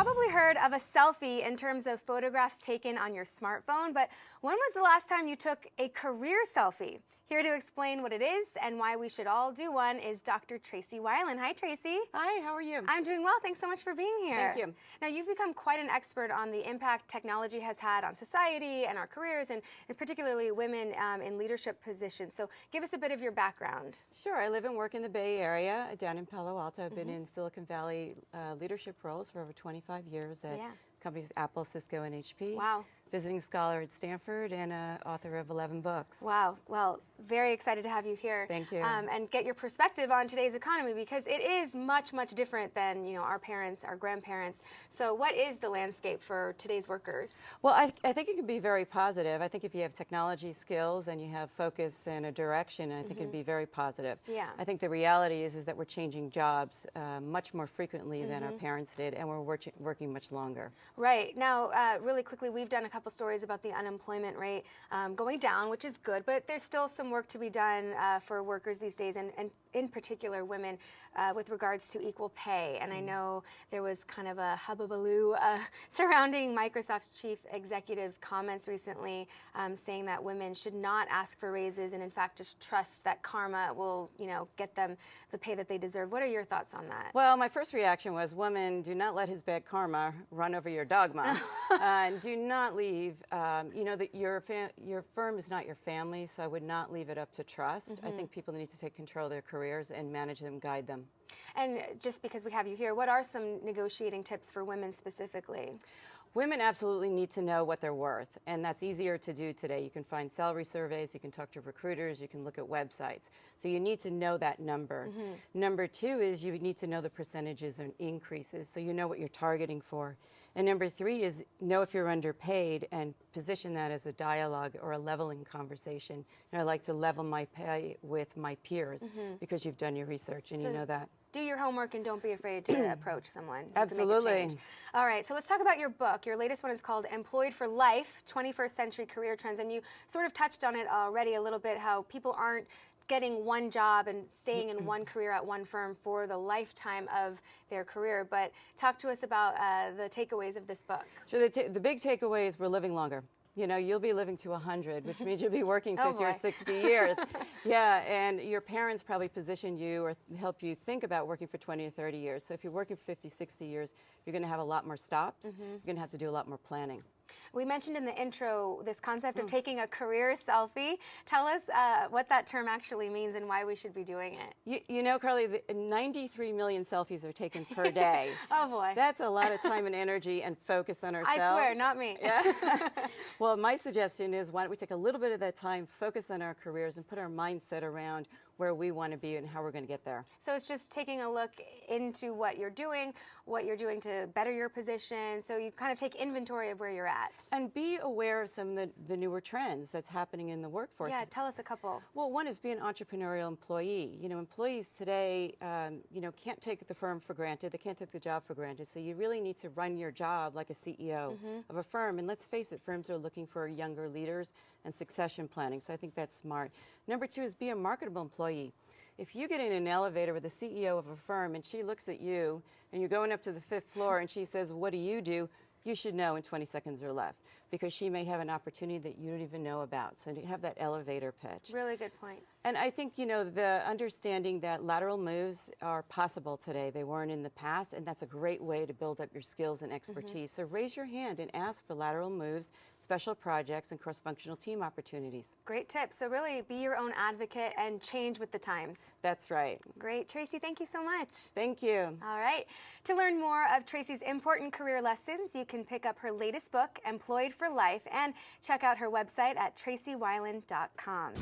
probably heard of a selfie in terms of photographs taken on your smartphone, but when was the last time you took a career selfie? Here to explain what it is and why we should all do one is Dr. Tracey Wilen. Hi, Tracey. Hi, how are you? I'm doing well. Thanks so much for being here. Thank you. Now, you've become quite an expert on the impact technology has had on society and our careers, and particularly women in leadership positions. So give us a bit of your background. Sure. I live and work in the Bay Area, down in Palo Alto. I've been in Silicon Valley leadership roles for over 25 years at companies Apple, Cisco, and HP. Wow. Visiting scholar at Stanford and author of 11 books. Wow. Well, very excited to have you here. Thank you. And get your perspective on today's economy, because it is much, much different than, you know, our parents, our grandparents. So what is the landscape for today's workers? Well, I think it can be very positive. I think if you have technology skills and you have focus and a direction, I think it'd be very positive. Yeah. I think the reality is that we're changing jobs much more frequently than our parents did, and we're working much longer. Right. Now, really quickly, we've done a couple stories about the unemployment rate going down, which is good, but there's still some work to be done for workers these days, and in particular women, with regards to equal pay. And I know there was kind of a hubbubaloo surrounding Microsoft's chief executive's comments recently, saying that women should not ask for raises and in fact just trust that karma will, you know, get them the pay that they deserve. What are your thoughts on that? Well, my first reaction was, woman, do not let his bad karma run over your dogma. And do not leave, you know, that your firm is not your family, so I would not leave it up to trust. I think people need to take control of their careers and manage them, guide them. And just because we have you here, what are some negotiating tips for women specifically? Women absolutely need to know what they're worth, and that's easier to do today. You can find salary surveys, you can talk to recruiters, you can look at websites. So you need to know that number. Number two is you need to know the percentages and increases, so you know what you're targeting for. And number three is know if you're underpaid and position that as a dialogue or a leveling conversation. And I like to level my pay with my peers because you've done your research and you know that. Do your homework and don't be afraid to approach someone. Absolutely. All right, so let's talk about your book. Your latest one is called Employed for Life, 21st Century Career Trends. And you sort of touched on it already a little bit, how people aren't getting one job and staying in one career at one firm for the lifetime of their career. But talk to us about the takeaways of this book. So the big takeaway is we're living longer. You know, you'll be living to 100, which means you'll be working 50 or 60 years. Yeah, and your parents probably positioned you or help you think about working for 20 or 30 years. So if you're working for 50, 60 years, you're going to have a lot more stops. You're going to have to do a lot more planning. We mentioned in the intro this concept of taking a career selfie. Tell us what that term actually means and why we should be doing it. You know, Carly, 93 million selfies are taken per day. Oh, boy. That's a lot of time and energy and focus on ourselves. I swear, not me. Yeah. Well, my suggestion is, why don't we take a little bit of that time, focus on our careers, and put our mindset around where we want to be and how we're going to get there. So it's just taking a look into what you're doing to better your position, so you kind of take inventory of where you're at. And be aware of some of the newer trends that's happening in the workforce. Yeah, tell us a couple. Well, one is be an entrepreneurial employee. You know, employees today, you know, can't take the firm for granted. They can't take the job for granted. So you really need to run your job like a CEO of a firm. And let's face it, firms are looking for younger leaders and succession planning. So I think that's smart. Number two is be a marketable employee. If you get in an elevator with the CEO of a firm and she looks at you and you're going up to the 5th floor and she says, "What do?" You should know in 20 seconds or less, because she may have an opportunity that you don't even know about. So you have that elevator pitch. Really good points. And I think, you know, the understanding that lateral moves are possible today. They weren't in the past, and that's a great way to build up your skills and expertise. So raise your hand and ask for lateral moves, special projects, and cross-functional team opportunities. Great tips. So really be your own advocate and change with the times. That's right. Great. Tracey, thank you so much. Thank you. All right. To learn more of Tracey's important career lessons, you can pick up her latest book, Employed for Life, and check out her website at TraceyWilen.com.